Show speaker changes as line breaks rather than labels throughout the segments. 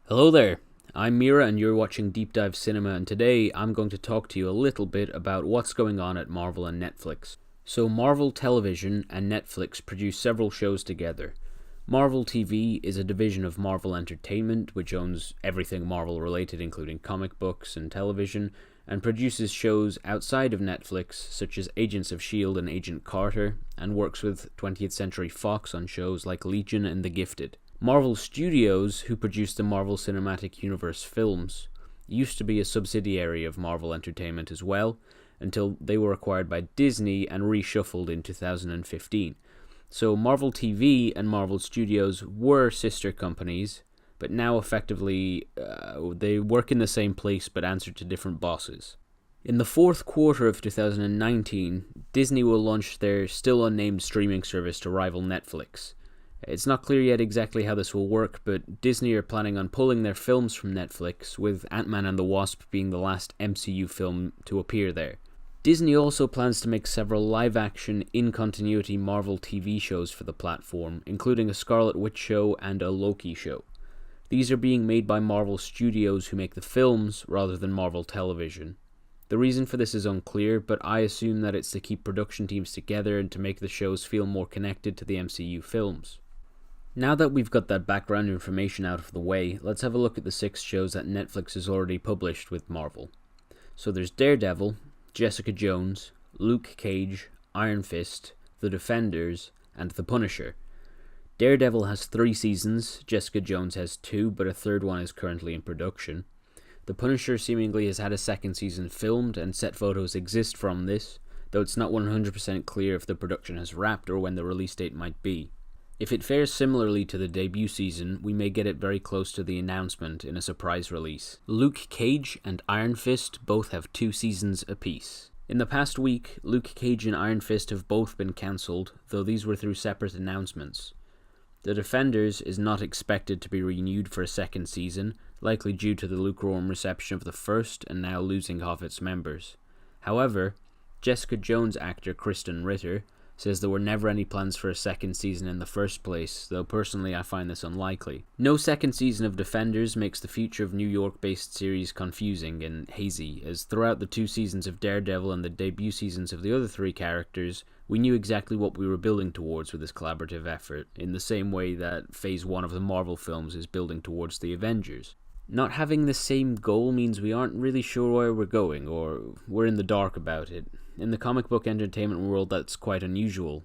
Hello there, I'm Mira and you're watching Deep Dive Cinema, and today I'm going to talk to you a little bit about what's going on at Marvel and Netflix. So Marvel Television and Netflix produce several shows together. Marvel TV is a division of Marvel Entertainment, which owns everything Marvel related including comic books and television, and produces shows outside of Netflix such as Agents of S.H.I.E.L.D. and Agent Carter, and works with 20th Century Fox on shows like Legion and The Gifted. Marvel Studios, who produce the Marvel Cinematic Universe films, used to be a subsidiary of Marvel Entertainment as well, until they were acquired by Disney and reshuffled in 2015. So Marvel TV and Marvel Studios were sister companies, but now effectively they work in the same place but answer to different bosses. In the fourth quarter of 2019, Disney will launch their still unnamed streaming service to rival Netflix. It's not clear yet exactly how this will work, but Disney are planning on pulling their films from Netflix, with Ant-Man and the Wasp being the last MCU film to appear there. Disney also plans to make several live-action, in-continuity Marvel TV shows for the platform, including a Scarlet Witch show and a Loki show. These are being made by Marvel Studios, who make the films, rather than Marvel Television. The reason for this is unclear, but I assume that it's to keep production teams together and to make the shows feel more connected to the MCU films. Now that we've got that background information out of the way, let's have a look at the 6 shows that Netflix has already published with Marvel. So there's Daredevil, Jessica Jones, Luke Cage, Iron Fist, The Defenders, and The Punisher. Daredevil has 3 seasons, Jessica Jones has 2, but a third one is currently in production. The Punisher seemingly has had a second season filmed, and set photos exist from this, though it's not 100% clear if the production has wrapped or when the release date might be. If it fares similarly to the debut season, we may get it very close to the announcement in a surprise release. Luke Cage and Iron Fist both have 2 seasons apiece. In the past week, Luke Cage and Iron Fist have both been cancelled, though these were through separate announcements. The Defenders is not expected to be renewed for a second season, likely due to the lukewarm reception of the first and now losing half its members. However, Jessica Jones actor Kristen Ritter says there were never any plans for a second season in the first place, though personally I find this unlikely. No second season of Defenders makes the future of New York-based series confusing and hazy, as throughout the 2 seasons of Daredevil and the debut seasons of the other 3 characters, we knew exactly what we were building towards with this collaborative effort, in the same way that Phase 1 of the Marvel films is building towards the Avengers. Not having the same goal means we aren't really sure where we're going, or we're in the dark about it. In the comic book entertainment world, that's quite unusual.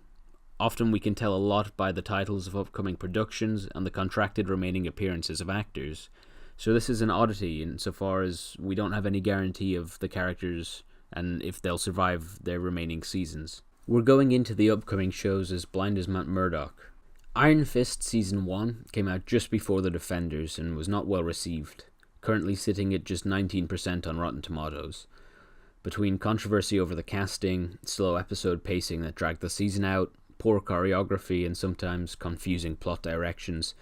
Often we can tell a lot by the titles of upcoming productions and the contracted remaining appearances of actors. So this is an oddity insofar as we don't have any guarantee of the characters and if they'll survive their remaining seasons. We're going into the upcoming shows as blind as Matt Murdock. Iron Fist Season 1 came out just before The Defenders and was not well received, currently sitting at just 19% on Rotten Tomatoes. Between controversy over the casting, slow episode pacing that dragged the season out, poor choreography, and sometimes confusing plot directions,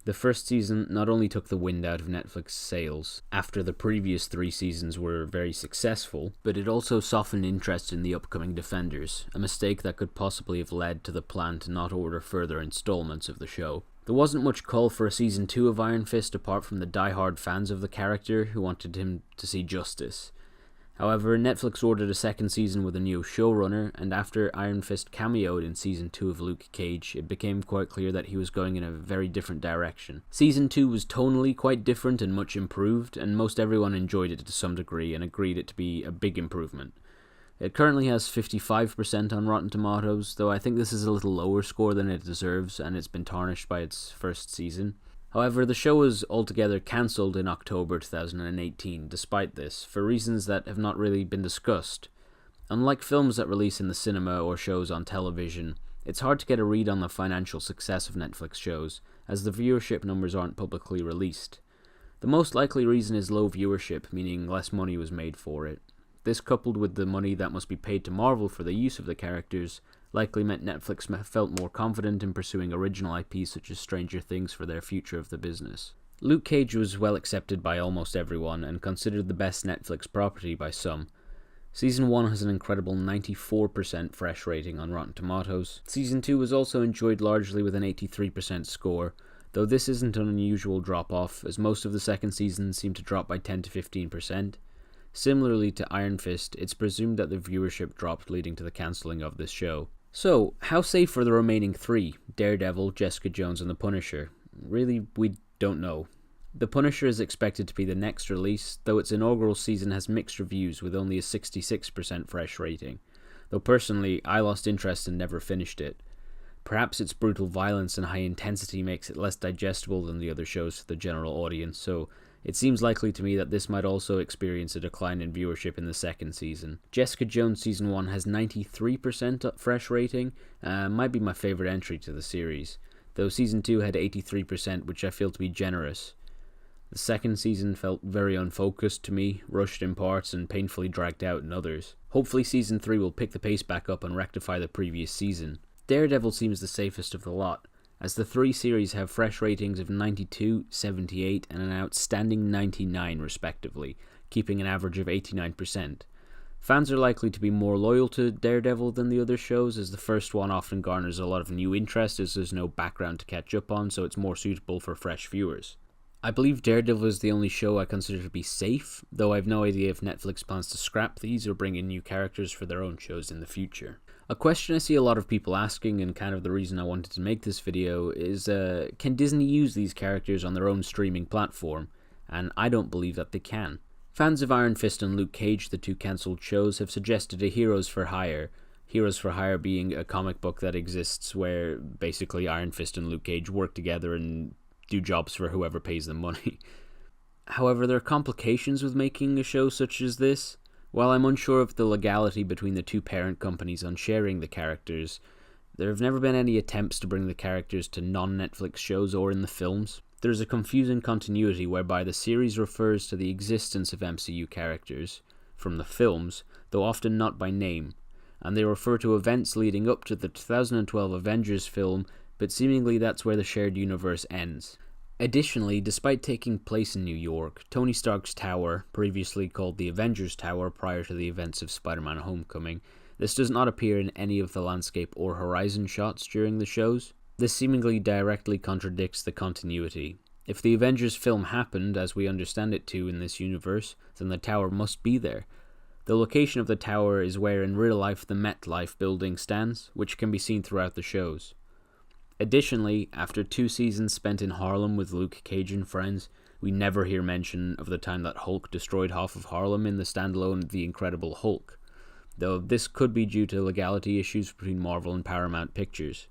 the first season not only took the wind out of Netflix sales after the previous 3 seasons were very successful, but it also softened interest in the upcoming Defenders, a mistake that could possibly have led to the plan to not order further installments of the show. There wasn't much call for a Season 2 of Iron Fist apart from the die-hard fans of the character who wanted him to see justice. However, Netflix ordered a second season with a new showrunner, and after Iron Fist cameoed in Season 2 of Luke Cage, it became quite clear that he was going in a very different direction. Season 2 was tonally quite different and much improved, and most everyone enjoyed it to some degree and agreed it to be a big improvement. It currently has 55% on Rotten Tomatoes, though I think this is a little lower score than it deserves, and it's been tarnished by its first season. However, the show was altogether cancelled in October 2018 despite this, for reasons that have not really been discussed. Unlike films that release in the cinema or shows on television, it's hard to get a read on the financial success of Netflix shows, as the viewership numbers aren't publicly released. The most likely reason is low viewership, meaning less money was made for it. This, coupled with the money that must be paid to Marvel for the use of the characters, likely meant Netflix felt more confident in pursuing original IPs such as Stranger Things for their future of the business. Luke Cage was well accepted by almost everyone and considered the best Netflix property by some. Season 1 has an incredible 94% fresh rating on Rotten Tomatoes. Season 2 was also enjoyed largely with an 83% score, though this isn't an unusual drop-off, as most of the second season seem to drop by 10 to 15%. Similarly to Iron Fist, it's presumed that the viewership dropped, leading to the cancelling of this show. So, how safe are the remaining three, Daredevil, Jessica Jones and The Punisher? Really, we don't know. The Punisher is expected to be the next release, though its inaugural season has mixed reviews with only a 66% fresh rating. Though personally, I lost interest and never finished it. Perhaps its brutal violence and high intensity makes it less digestible than the other shows to the general audience, so it seems likely to me that this might also experience a decline in viewership in the second season. Jessica Jones Season 1 has 93% fresh rating, might be my favourite entry to the series, though Season 2 had 83%, which I feel to be generous. The second season felt very unfocused to me, rushed in parts and painfully dragged out in others. Hopefully Season 3 will pick the pace back up and rectify the previous season. Daredevil seems the safest of the lot, as the three series have fresh ratings of 92, 78 and an outstanding 99 respectively, keeping an average of 89%. Fans are likely to be more loyal to Daredevil than the other shows, as the first one often garners a lot of new interest as there's no background to catch up on, so it's more suitable for fresh viewers. I believe Daredevil is the only show I consider to be safe, though I have no idea if Netflix plans to scrap these or bring in new characters for their own shows in the future. A question I see a lot of people asking, and kind of the reason I wanted to make this video, is can Disney use these characters on their own streaming platform? And I don't believe that they can. Fans of Iron Fist and Luke Cage, the two cancelled shows, have suggested a Heroes for Hire. Heroes for Hire being a comic book that exists where basically Iron Fist and Luke Cage work together and do jobs for whoever pays them money. However, there are complications with making a show such as this. While I'm unsure of the legality between the two parent companies on sharing the characters, there have never been any attempts to bring the characters to non-Netflix shows or in the films. There's a confusing continuity whereby the series refers to the existence of MCU characters from the films, though often not by name, and they refer to events leading up to the 2012 Avengers film, but seemingly that's where the shared universe ends. Additionally, despite taking place in New York, Tony Stark's tower, previously called the Avengers Tower prior to the events of Spider-Man Homecoming, this does not appear in any of the landscape or horizon shots during the shows. This seemingly directly contradicts the continuity. If the Avengers film happened, as we understand it to in this universe, then the tower must be there. The location of the tower is where in real life the MetLife building stands, which can be seen throughout the shows. Additionally, after 2 seasons spent in Harlem with Luke Cage and friends, we never hear mention of the time that Hulk destroyed half of Harlem in the standalone The Incredible Hulk, though this could be due to legality issues between Marvel and Paramount Pictures.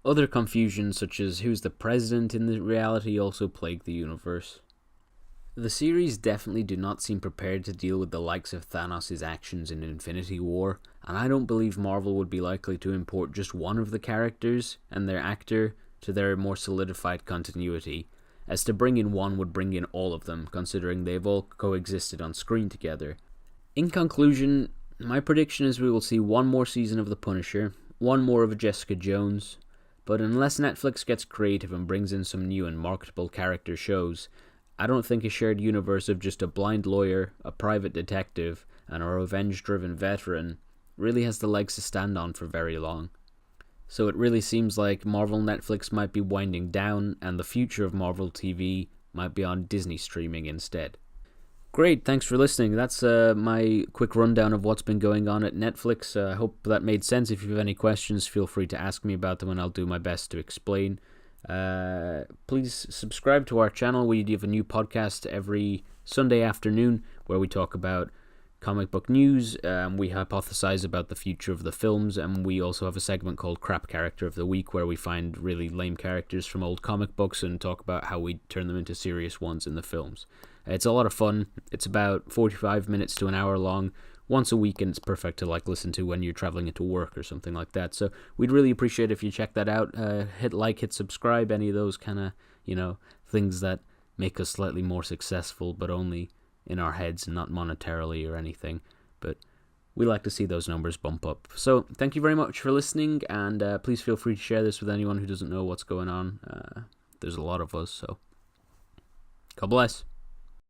Other confusions, such as who's the president in the reality, also plague the universe. The series definitely do not seem prepared to deal with the likes of Thanos' actions in Infinity War, and I don't believe Marvel would be likely to import just one of the characters and their actor to their more solidified continuity, as to bring in one would bring in all of them, considering they've all coexisted on screen together. In conclusion, my prediction is we will see one more season of The Punisher, one more of Jessica Jones, but unless Netflix gets creative and brings in some new and marketable character shows, I don't think a shared universe of just a blind lawyer, a private detective, and a revenge-driven veteran really has the legs to stand on for very long. So it really seems like Marvel Netflix might be winding down, and the future of Marvel TV might be on Disney streaming instead. Great, thanks for listening. That's my quick rundown of what's been going on at Netflix. I hope that made sense. If you have any questions, feel free to ask me about them and I'll do my best to explain. Please subscribe to our channel. We have a new podcast every Sunday afternoon where we talk about comic book news, we hypothesize about the future of the films, and we also have a segment called Crap Character of the Week where we find really lame characters from old comic books and talk about how we turn them into serious ones in the films. It's a lot of fun. It's about 45 minutes to an hour long once a week, and it's perfect to listen to when you're traveling into work or something like that. So we'd really appreciate if you check that out. Hit like, hit subscribe, any of those kind of, things that make us slightly more successful, but only in our heads and not monetarily or anything. But we like to see those numbers bump up. So thank you very much for listening, and please feel free to share this with anyone who doesn't know what's going on. There's a lot of us, so God bless.